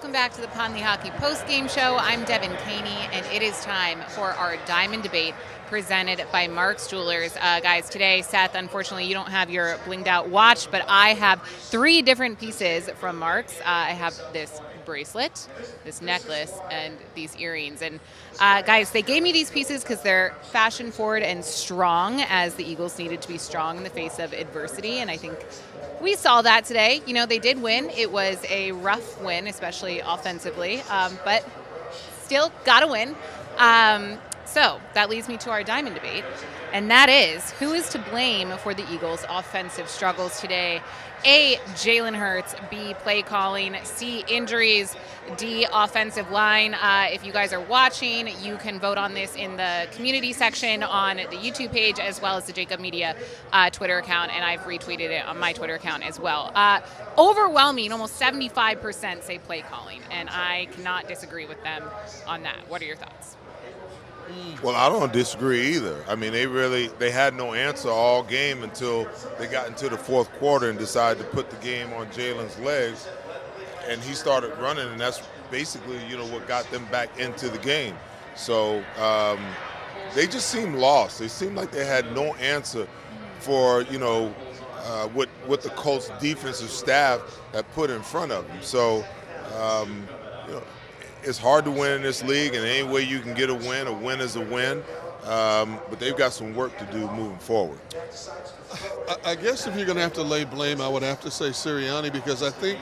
Welcome back to the Pond League Hockey Post-Game Show. I'm Devin Caney, and it is time for our Diamond Debate presented by Mark's Jewelers. Guys, today, Seth, unfortunately, you don't have your blinged-out watch, but I have 3 different pieces from Mark's. I have this bracelet, this necklace, and these earrings. And guys, they gave me these pieces because they're fashion-forward and strong, as the Eagles needed to be strong in the face of adversity, and I think we saw that today. You know, they did win. It was a rough win, especially offensively, but still got to win. So that leads me to our Diamond Debate, and that is, who is to blame for the Eagles' offensive struggles today? A, Jalen Hurts. B, play calling. C, injuries. D, offensive line. If you guys are watching, you can vote on this in the community section on the YouTube page, as well as the JAKIB Media Twitter account, and I've retweeted it on my Twitter account as well. Overwhelming, almost 75% say play calling, and I cannot disagree with them on that. What are your thoughts? Well, I don't disagree either. I mean, they had no answer all game until they got into the fourth quarter and decided to put the game on Jalen's legs, and he started running, and that's basically, what got them back into the game. So they just seemed lost. They seemed like they had no answer for, what the Colts defensive staff had put in front of them. So, it's hard to win in this league, and any way you can get a win is a win. But they've got some work to do moving forward. I guess if you're going to have to lay blame, I would have to say Sirianni, because I think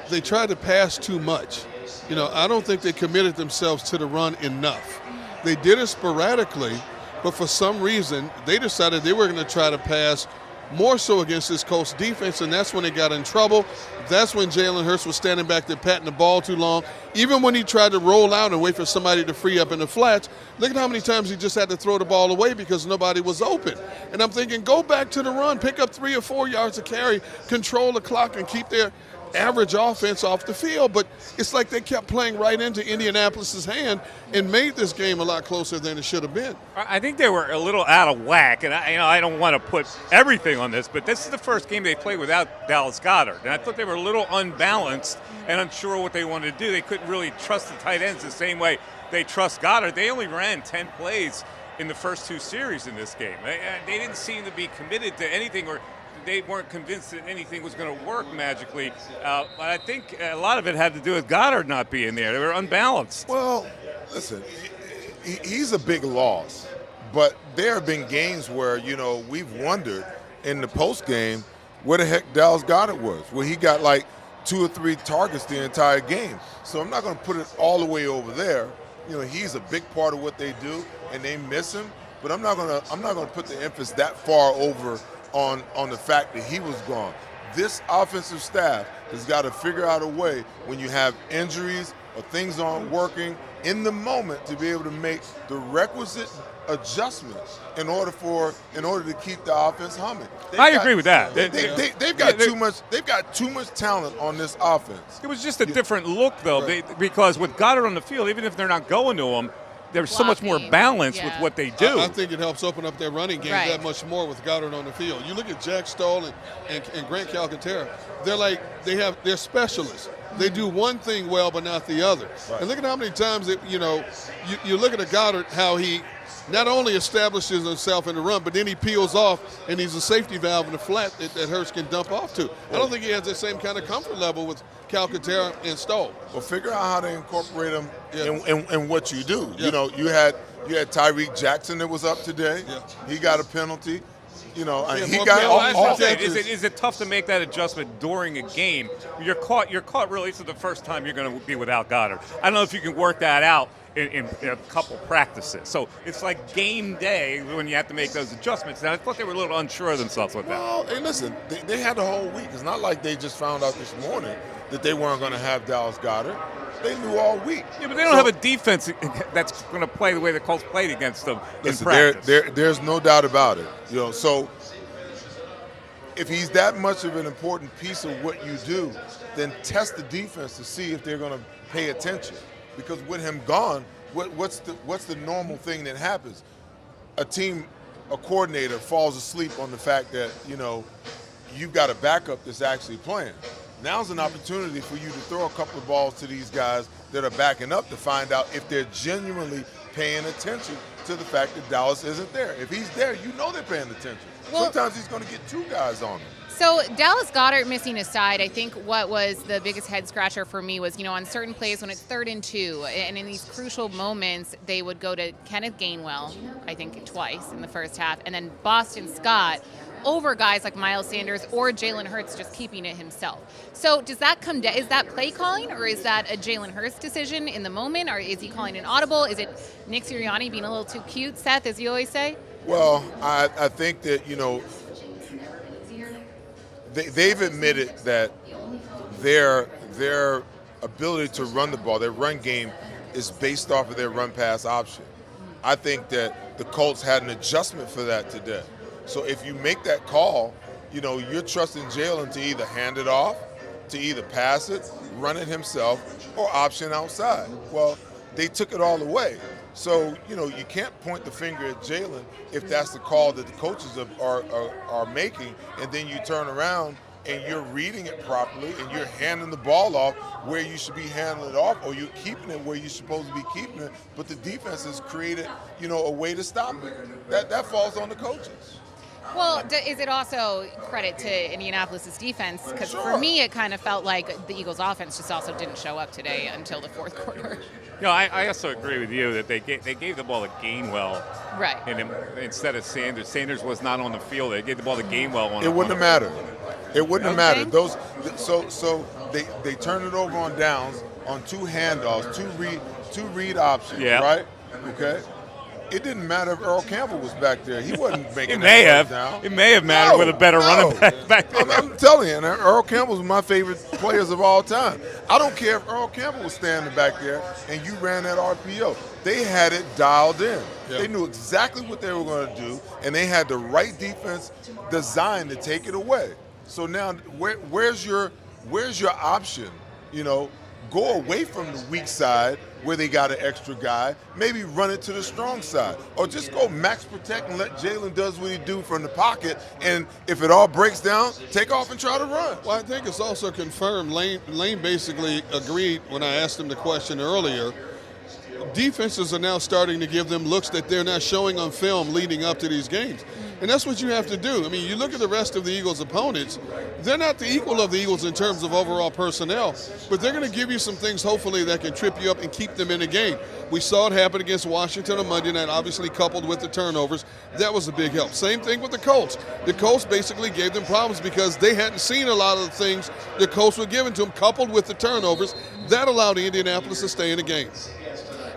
they tried to pass too much. I don't think they committed themselves to the run enough. They did it sporadically, but for some reason, they decided they were going to try to pass more so against this Colts defense, and that's when they got in trouble. That's when Jalen Hurts was standing back there patting the ball too long. Even when he tried to roll out and wait for somebody to free up in the flats, look at how many times he just had to throw the ball away because nobody was open. And I'm thinking, go back to the run, pick up 3 or 4 yards of carry, control the clock, and keep their average offense off the field. But it's like they kept playing right into Indianapolis's hand and made this game a lot closer than it should have been. I think they were a little out of whack, and I don't want to put everything on this, but this is the first game they played without Dallas Goedert, and I thought they were a little unbalanced and unsure what they wanted to do. They couldn't really trust the tight ends the same way they trust Goedert. They only ran 10 plays in the first 2 series in this game. They didn't seem to be committed to anything, or they weren't convinced that anything was going to work magically. But I think a lot of it had to do with Goddard not being there. They were unbalanced. Well, listen, he's a big loss. But there have been games where, we've wondered in the post game where the heck Dallas Goedert was, where he got like 2 or 3 targets the entire game. So I'm not going to put it all the way over there. He's a big part of what they do, and they miss him. But I'm not going to put the emphasis that far over on the fact that he was gone. This offensive staff has got to figure out a way, when you have injuries or things aren't working in the moment, to be able to make the requisite adjustments in order to keep the offense humming. I agree with that. They've got too much. They've got too much talent on this offense. It was just a different look, though, because with Goddard on the field, even if they're not going to him, there's so much more balance with what they do. I think it helps open up their running game that much more with Goddard on the field. You look at Jack Stoll and Grant Calcaterra, they're specialists. They do one thing well but not the other. Right. And look at how many times you look at a Goddard, how he not only establishes himself in the run, but then he peels off and he's a safety valve in the flat that Hurts can dump off to. I don't think he has the same kind of comfort level with Calcaterra and Stoll. Well, figure out how to incorporate them in what you do. Yeah. You had Tyreek Jackson that was up today. Yeah. He got a penalty. He got all is it tough to make that adjustment during a game? You're caught really for the first time you're going to be without Goddard. I don't know if you can work that out in a couple practices. So it's like game day when you have to make those adjustments. And I thought they were a little unsure of themselves with that. Well, hey, listen, they had the whole week. It's not like they just found out this morning that they weren't going to have Dallas Goedert. They knew all week. Yeah, but they don't have a defense that's going to play the way the Colts played against them in practice. There's no doubt about it. So if he's that much of an important piece of what you do, then test the defense to see if they're going to pay attention. Because with him gone, what's the normal thing that happens? A coordinator falls asleep on the fact that you've got a backup that's actually playing. Now's an opportunity for you to throw a couple of balls to these guys that are backing up to find out if they're genuinely paying attention to the fact that Dallas isn't there. If he's there, you know they're paying attention. Well, sometimes he's going to get 2 guys on him. So Dallas Goedert missing aside, I think what was the biggest head scratcher for me was, on certain plays when it's 3rd and 2, and in these crucial moments, they would go to Kenneth Gainwell, I think twice in the first half, and then Boston Scott over guys like Miles Sanders or Jalen Hurts just keeping it himself. So does that come down? Is that play calling, or is that a Jalen Hurts decision in the moment, or is he calling an audible? Is it Nick Sirianni being a little too cute, Seth, as you always say? Well, I think that, they've admitted that their ability to run the ball, their run game, is based off of their run-pass option. I think that the Colts had an adjustment for that today. So if you make that call, you're trusting Jalen to either hand it off, to either pass it, run it himself, or option outside. Well, they took it all away. So, you can't point the finger at Jalen if that's the call that the coaches are making, and then you turn around and you're reading it properly and you're handing the ball off where you should be handing it off, or you're keeping it where you're supposed to be keeping it, but the defense has created, a way to stop it. That falls on the coaches. Well, is it also credit to Indianapolis' defense? Because Sure. for me, it kind of felt like the Eagles' offense just also didn't show up today until the 4th quarter. I also agree with you that they gave the ball to Gainwell. Right. And instead of Sanders. Sanders was not on the field. They gave the ball to Gainwell on. It wouldn't have mattered. It wouldn't have mattered. Okay. So they turned it over on downs on 2 handoffs, two read options, Yeah. right? Okay. It didn't matter if Earl Campbell was back there. He wasn't making It may that have. first down. It may have mattered with a better running back there. I'm telling you, and Earl Campbell's one of my favorite players of all time. I don't care if Earl Campbell was standing back there and you ran that RPO. They had it dialed in. Yeah. They knew exactly what they were going to do, and they had the right defense designed to take it away. So now, where's your option? Go away from the weak side where they got an extra guy, maybe run it to the strong side, or just go max protect and let Jalen does what he do from the pocket, and if it all breaks down, take off and try to run. Well, I think it's also confirmed. Lane basically agreed when I asked him the question earlier. Defenses are now starting to give them looks that they're not showing on film leading up to these games. And that's what you have to do. I mean, you look at the rest of the Eagles' opponents, they're not the equal of the Eagles in terms of overall personnel, but they're going to give you some things, hopefully, that can trip you up and keep them in the game. We saw it happen against Washington on Monday night, obviously coupled with the turnovers. That was a big help. Same thing with the Colts. The Colts basically gave them problems because they hadn't seen a lot of the things the Colts were giving to them, coupled with the turnovers. That allowed Indianapolis to stay in the game.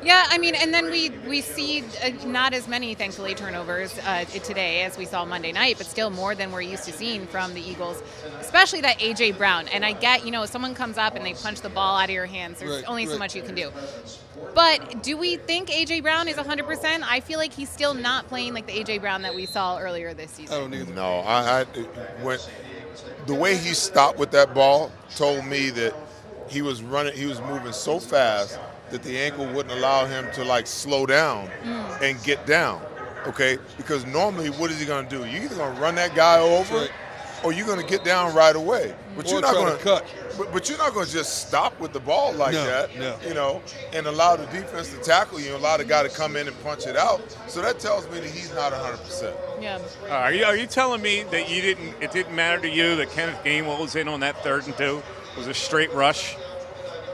Yeah, and then we see not as many, thankfully, turnovers today as we saw Monday night, but still more than we're used to seeing from the Eagles, especially that A.J. Brown. And I get, if someone comes up and they punch the ball out of your hands, there's only so much you can do. But do we think A.J. Brown is 100%? I feel like he's still not playing like the A.J. Brown that we saw earlier this season. I don't either. No, the way he stopped with that ball told me that he was moving so fast that the ankle wouldn't allow him to slow down and get down, okay? Because normally, what is he going to do? You're either going to run that guy over, or you're going to get down right away. But you're not going to cut. But you're not going to just stop with the ball like that, No. And allow the defense to tackle you, allow the guy to come in and punch it out. So that tells me that he's not 100%. Yeah. Are you telling me that it didn't matter to you that Kenneth Gainwell was in on that 3rd and 2? It was a straight rush.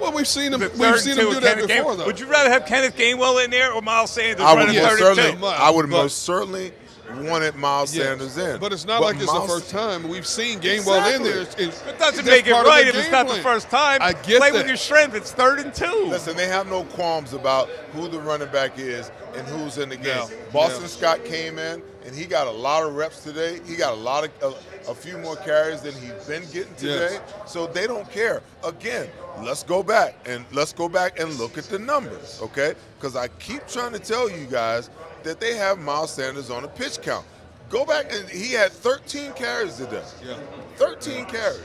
Well, we've seen him do Kenneth that before, though. Would you rather have Kenneth Gainwell in there or Miles Sanders running 3rd and 2? I would most certainly wanted Miles Sanders in. But it's not like it's the first time. We've seen Gainwell in there. It doesn't make it right if it's not the first time. I get Play that. with your strength. It's 3rd and 2. Listen, they have no qualms about who the running back is and who's in the game. No. Boston Scott came in, and he got a lot of reps today. He got a few more carries than he's been getting today. Yes. So they don't care. Again, let's go back and look at the numbers, okay? Because I keep trying to tell you guys that they have Miles Sanders on a pitch count. Go back, and he had 13 carries today. Yeah. 13 carries.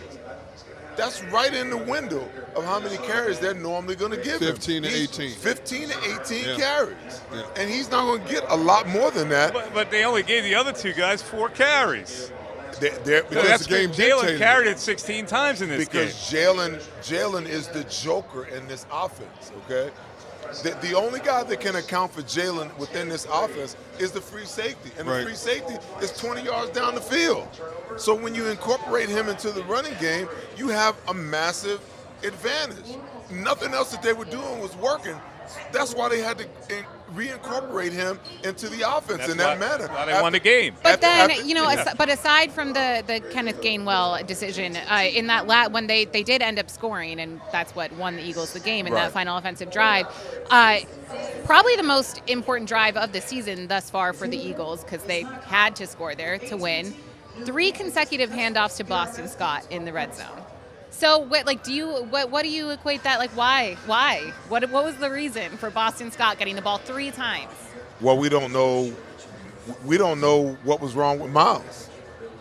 That's right in the window of how many carries they're normally going to give him. 15 to 18. 15 to 18 Yeah. carries. Yeah. And he's not going to get a lot more than that. But they only gave the other 2 guys 4 carries. because the game Jalen dictated carried it 16 times in this game. Jalen is the joker in this offense, okay? The only guy that can account for Jalen within this offense is the free safety. And the free safety is 20 yards down the field. So when you incorporate him into the running game, you have a massive advantage. Nothing else that they were doing was working. That's why they had to reincorporate him into the offense in that manner. Why they won the game. But but aside from the Kenneth Gainwell decision, in that when they did end up scoring, and that's what won the Eagles the game in that final offensive drive, probably the most important drive of the season thus far for the Eagles, because they had to score there to win. 3 consecutive handoffs to Boston Scott in the red zone. So, what do you equate that? Like, why? What was the reason for Boston Scott getting the ball 3 times? Well, we don't know. We don't know what was wrong with Miles.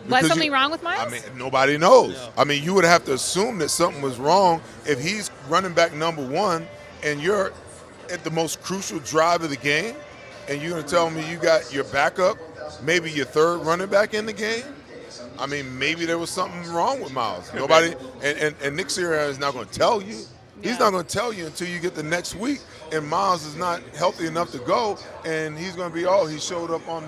Was something wrong with Miles? I mean, nobody knows. Yeah. I mean, you would have to assume that something was wrong if he's running back number 1 and you're at the most crucial drive of the game, and you're going to tell me you got your backup, maybe your 3rd running back in the game. I mean, maybe there was something wrong with Miles. Nobody, and Nick Sirianni is not going to tell you. He's not going to tell you until you get the next week, and Miles is not healthy enough to go, and he's going to be, he showed up on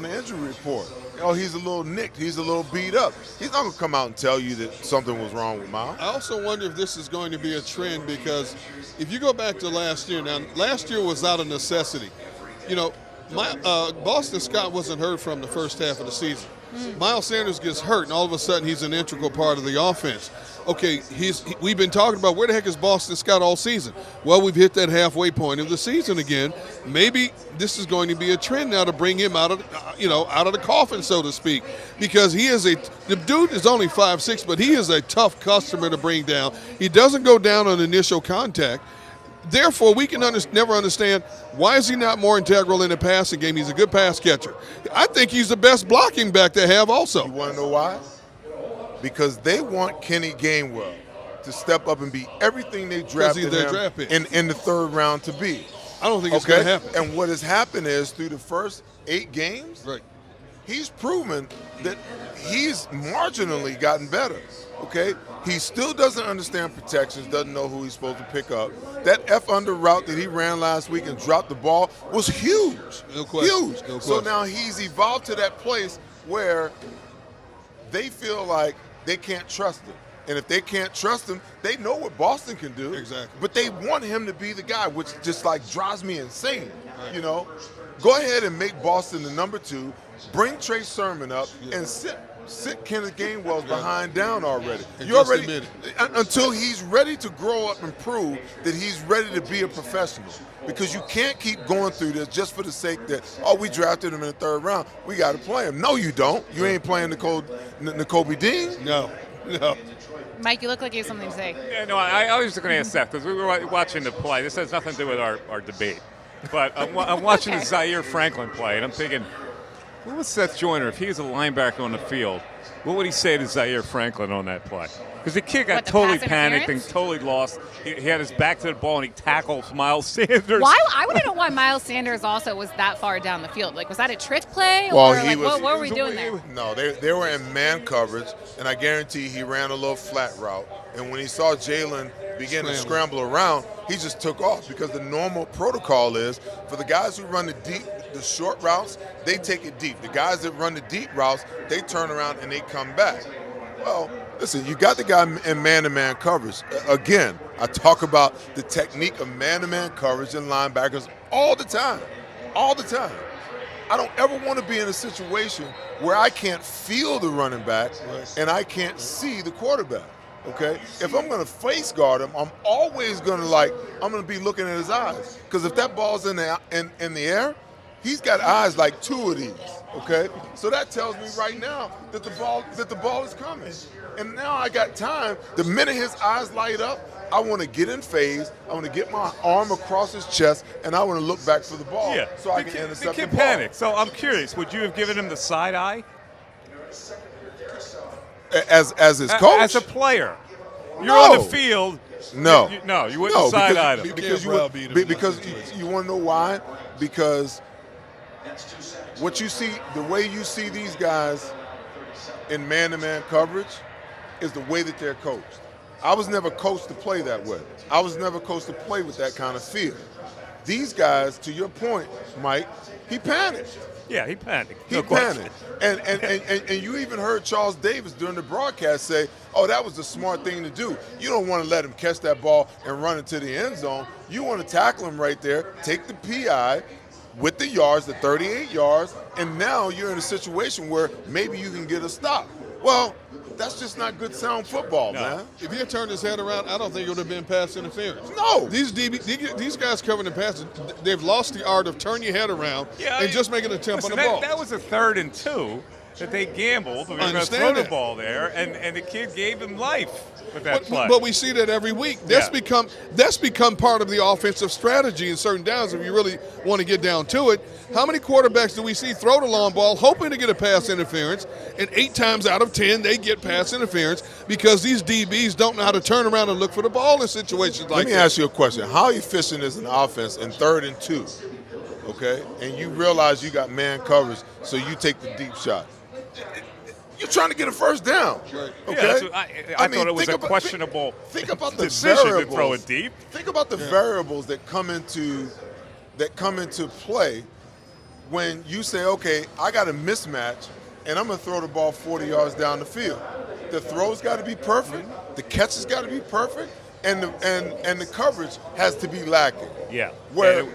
the injury report. He's a little nicked. He's a little beat up. He's not going to come out and tell you that something was wrong with Miles. I also wonder if this is going to be a trend, because if you go back to last year, now last year was out of necessity. Boston Scott wasn't heard from the first half of the season. Miles Sanders gets hurt, and all of a sudden he's an integral part of the offense. Okay, we've been talking about where the heck is Boston Scott all season. Well, we've hit that halfway point of the season again. Maybe this is going to be a trend now to bring him out of the coffin, so to speak, because the dude is only 5'6", but he is a tough customer to bring down. He doesn't go down on initial contact. Therefore, we can never understand why is he not more integral in the passing game. He's a good pass catcher. I think he's the best blocking back to have also. You want to know why? Because they want Kenny Gainwell to step up and be everything they drafted him in the 3rd round to be. I don't think it's going to happen. And what has happened is through the first 8 games, he's proven that he's marginally gotten better. Okay, he still doesn't understand protections, doesn't know who he's supposed to pick up. That F-under route that he ran last week and dropped the ball was huge. No question. Huge. No question. So now he's evolved to that place where they feel like they can't trust him. And if they can't trust him, they know what Boston can do. Exactly. But they want him to be the guy, which just drives me insane. Right. Go ahead and make Boston the number 2, bring Trey Sermon up, and sit Kenneth Gainwell's behind down already. Until he's ready to grow up and prove that he's ready to be a professional. Because you can't keep going through this just for the sake that, we drafted him in the 3rd round, we got to play him. No, you don't. You ain't playing Nakobe Dean. No. Mike, you look like you have something to say. Yeah, no, I was just going to ask Seth, because we were watching the play. This has nothing to do with our debate. But I'm watching the Zaire Franklin play, and I'm thinking, what was Seth Joyner, if he was a linebacker on the field, what would he say to Zaire Franklin on that play? Because the kid got totally panicked and totally lost. He had his back to the ball, and he tackles Miles Sanders. Why? I want to know why Miles Sanders also was that far down the field. Was that a trick play? Well, what were we doing there? No, they were in man coverage, and I guarantee he ran a little flat route. And when he saw Jalen begin to scramble around, he just took off, because the normal protocol is for the guys who run the short routes, they take it deep. The guys that run the deep routes, they turn around and they come back. Well, listen, you got the guy in man-to-man coverage. Again, I talk about the technique of man-to-man coverage and linebackers all the time. All the time. I don't ever want to be in a situation where I can't feel the running back and I can't see the quarterback. Okay? If I'm going to face guard him, I'm always going to be looking at his eyes. Because if that ball's in the air, he's got eyes like 2 of these. Okay? So that tells me right now that the ball is coming. And now I got time. The minute his eyes light up, I want to get in phase. I want to get my arm across his chest, and I want to look back for the ball so I can intercept the ball. The kid panicked. So I'm curious, would you have given him the side eye? As his coach? As a player. You're on the field. No. You wouldn't side eye him. Because you want to know why? Because what you see, the way you see these guys in man-to-man coverage is the way that they're coached. I was never coached to play that way. I was never coached to play with that kind of fear. These guys, to your point, Mike, he panicked. Yeah, he panicked. He panicked. And you even heard Charles Davis during the broadcast say, oh, that was the smart thing to do. You don't want to let him catch that ball and run into the end zone. You want to tackle him right there, take the PI with the yards, the 38 yards, and now you're in a situation where maybe you can get a stop. Well, that's just not good sound football, man. If he had turned his head around, I don't think it would have been pass interference. No. These guys covering the passes, they've lost the art of turn your head around and just make an attempt on the ball. That was a 3rd and 2 that they gambled. We were going to throw the ball there, and the kid gave him life with that play. But we see that every week. That's become part of the offensive strategy in certain downs if you really want to get down to it. How many quarterbacks do we see throw the long ball hoping to get a pass interference, and 8 times out of 10 they get pass interference because these DBs don't know how to turn around and look for the ball in situations like that. Let me ask you a question. How efficient is an offense in 3rd and 2, okay, and you realize you got man coverage, so you take the deep shot? You're trying to get a first down, okay? Yeah, I thought it was a questionable think about the decision variables. to throw it deep. Think about the variables that come into play when you say, okay, I got a mismatch, and I'm going to throw the ball 40 yards down the field. The throw's got to be perfect, the catch has got to be perfect, and the coverage has to be lacking. Yeah. Where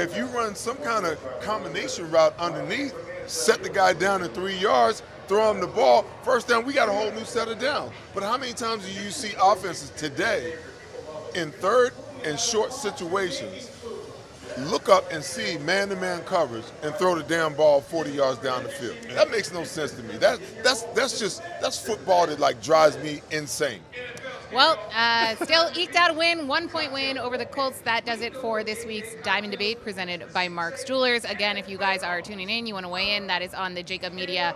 if you run some kind of combination route underneath, set the guy down in 3 yards, throw him the ball, first down, we got a whole new set of downs. But how many times do you see offenses today in 3rd and short situations look up and see man-to-man coverage and throw the damn ball 40 yards down the field? That makes no sense to me. That's football that like drives me insane. Well, still eked out a win, 1-point win over the Colts. That does it for this week's Diamond Debate presented by Mark's Jewelers. Again, if you guys are tuning in, you want to weigh in, that is on the JAKIB Media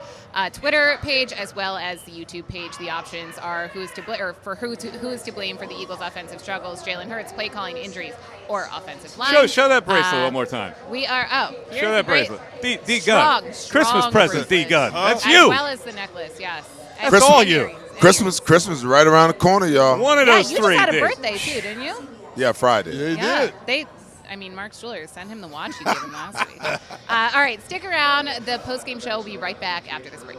Twitter page as well as the YouTube page. The options are who is to blame for the Eagles' offensive struggles, Jalen Hurts, play calling, injuries, or offensive line. Show that bracelet one more time. We are show that bracelet. D-Gun. Christmas present, D-Gun. That's as you. As well as the necklace, yes. That's all you. Christmas is right around the corner, y'all. One of those you 3 just had days. a birthday too, didn't you? Yeah, Friday. Yeah, he did. Mark's Jewelers, send him the watch you gave him last week. All right, stick around. The post-game show will be right back after this break.